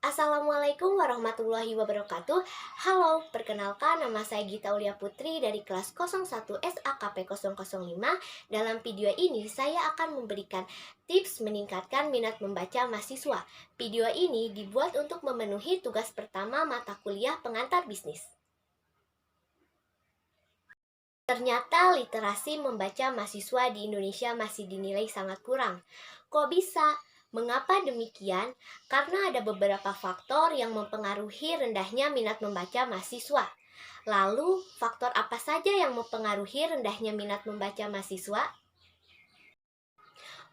Assalamualaikum warahmatullahi wabarakatuh. Halo, perkenalkan nama saya Gita Ulia Putri dari kelas 01 SAKP 005. Dalam video ini saya akan memberikan tips meningkatkan minat membaca mahasiswa. Video ini dibuat untuk memenuhi tugas pertama mata kuliah pengantar bisnis. Ternyata literasi membaca mahasiswa di Indonesia masih dinilai sangat kurang. Kok bisa? Mengapa demikian? Karena ada beberapa faktor yang mempengaruhi rendahnya minat membaca mahasiswa. Lalu, faktor apa saja yang mempengaruhi rendahnya minat membaca mahasiswa?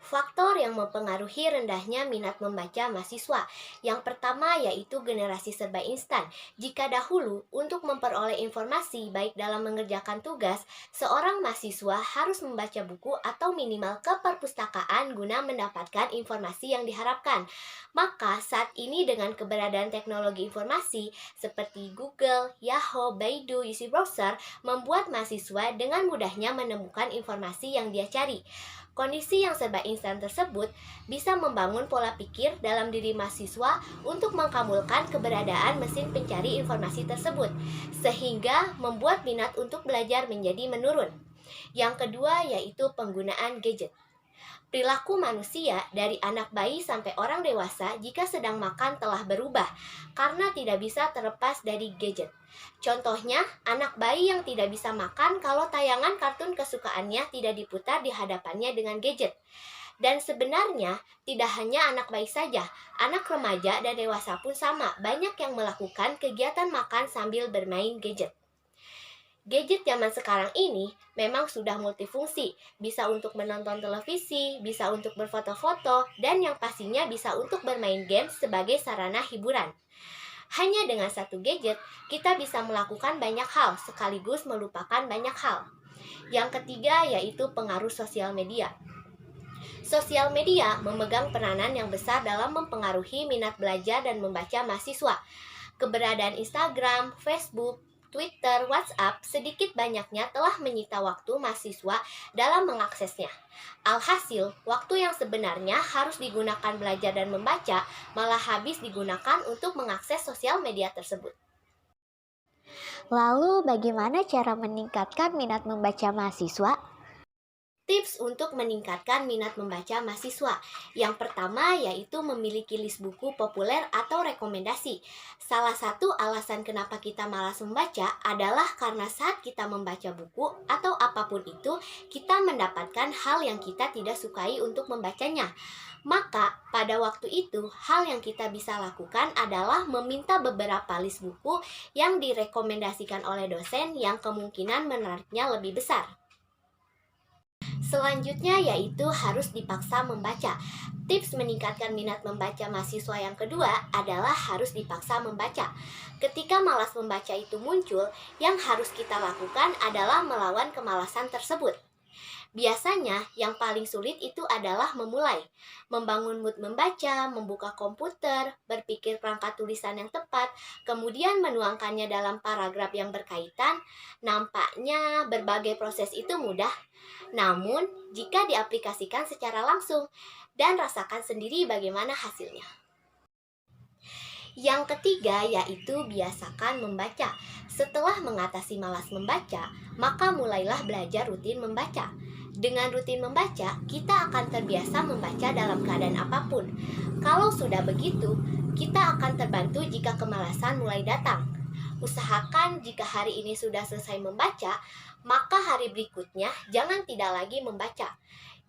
Faktor yang mempengaruhi rendahnya minat membaca mahasiswa. Yang pertama yaitu generasi serba instan. Jika dahulu untuk memperoleh informasi baik dalam mengerjakan tugas, seorang mahasiswa harus membaca buku atau minimal ke perpustakaan guna mendapatkan informasi yang diharapkan. Maka saat ini dengan keberadaan teknologi informasi seperti Google, Yahoo, Baidu, UC Browser membuat mahasiswa dengan mudahnya menemukan informasi yang dia cari. Kondisi yang serba instan tersebut bisa membangun pola pikir dalam diri mahasiswa untuk mengkamulkan keberadaan mesin pencari informasi tersebut, sehingga membuat minat untuk belajar menjadi menurun. Yang kedua yaitu penggunaan gadget. Perilaku manusia dari anak bayi sampai orang dewasa jika sedang makan telah berubah karena tidak bisa terlepas dari gadget. Contohnya, anak bayi yang tidak bisa makan kalau tayangan kartun kesukaannya tidak diputar di hadapannya dengan gadget. Dan sebenarnya, tidak hanya anak bayi saja, anak remaja dan dewasa pun sama, banyak yang melakukan kegiatan makan sambil bermain gadget. Gadget zaman sekarang ini memang sudah multifungsi, bisa untuk menonton televisi, bisa untuk berfoto-foto, dan yang pastinya bisa untuk bermain game sebagai sarana hiburan. Hanya dengan satu gadget, kita bisa melakukan banyak hal sekaligus melupakan banyak hal. Yang ketiga yaitu pengaruh sosial media. Sosial media memegang peranan yang besar dalam mempengaruhi minat belajar dan membaca mahasiswa. Keberadaan Instagram, Facebook, Twitter, WhatsApp sedikit banyaknya telah menyita waktu mahasiswa dalam mengaksesnya. Alhasil, waktu yang sebenarnya harus digunakan belajar dan membaca malah habis digunakan untuk mengakses sosial media tersebut. Lalu bagaimana cara meningkatkan minat membaca mahasiswa? Tips untuk meningkatkan minat membaca mahasiswa. Yang pertama yaitu memiliki list buku populer atau rekomendasi. Salah satu alasan kenapa kita malas membaca adalah karena saat kita membaca buku atau apapun itu, kita mendapatkan hal yang kita tidak sukai untuk membacanya. Maka, pada waktu itu, hal yang kita bisa lakukan adalah meminta beberapa list buku yang direkomendasikan oleh dosen yang kemungkinan menariknya lebih besar. Selanjutnya yaitu harus dipaksa membaca. Tips meningkatkan minat membaca mahasiswa yang kedua adalah harus dipaksa membaca. Ketika malas membaca itu muncul, yang harus kita lakukan adalah melawan kemalasan tersebut. Biasanya yang paling sulit itu adalah memulai, membangun mood membaca, membuka komputer, berpikir perangkat tulisan yang tepat, kemudian menuangkannya dalam paragraf yang berkaitan. Nampaknya berbagai proses itu mudah, namun jika diaplikasikan secara langsung dan rasakan sendiri bagaimana hasilnya. Yang ketiga yaitu biasakan membaca. Setelah mengatasi malas membaca, maka mulailah belajar rutin membaca. Dengan rutin membaca, kita akan terbiasa membaca dalam keadaan apapun. Kalau sudah begitu, kita akan terbantu jika kemalasan mulai datang. Usahakan jika hari ini sudah selesai membaca, maka hari berikutnya jangan tidak lagi membaca.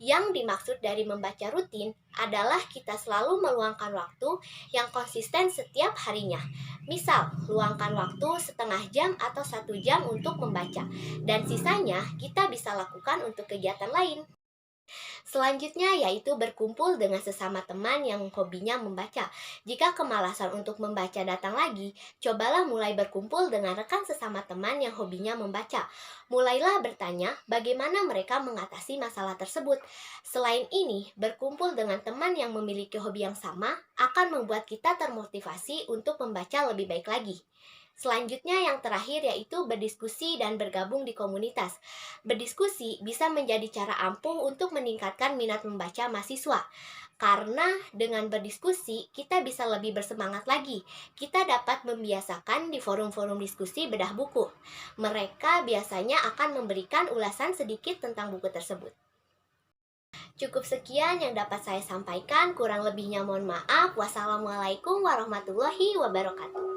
Yang dimaksud dari membaca rutin adalah kita selalu meluangkan waktu yang konsisten setiap harinya. Misal, luangkan waktu setengah jam atau 1 jam untuk membaca, dan sisanya kita bisa lakukan untuk kegiatan lain. Selanjutnya yaitu berkumpul dengan sesama teman yang hobinya membaca. Jika kemalasan untuk membaca datang lagi, cobalah mulai berkumpul dengan rekan sesama teman yang hobinya membaca. Mulailah bertanya bagaimana mereka mengatasi masalah tersebut. Selain ini, berkumpul dengan teman yang memiliki hobi yang sama akan membuat kita termotivasi untuk membaca lebih baik lagi. Selanjutnya yang terakhir yaitu berdiskusi dan bergabung di komunitas. Berdiskusi bisa menjadi cara ampuh untuk meningkatkan minat membaca mahasiswa. Karena dengan berdiskusi, kita bisa lebih bersemangat lagi. Kita dapat membiasakan di forum-forum diskusi bedah buku. Mereka biasanya akan memberikan ulasan sedikit tentang buku tersebut. Cukup sekian yang dapat saya sampaikan, kurang lebihnya mohon maaf. Wassalamualaikum warahmatullahi wabarakatuh.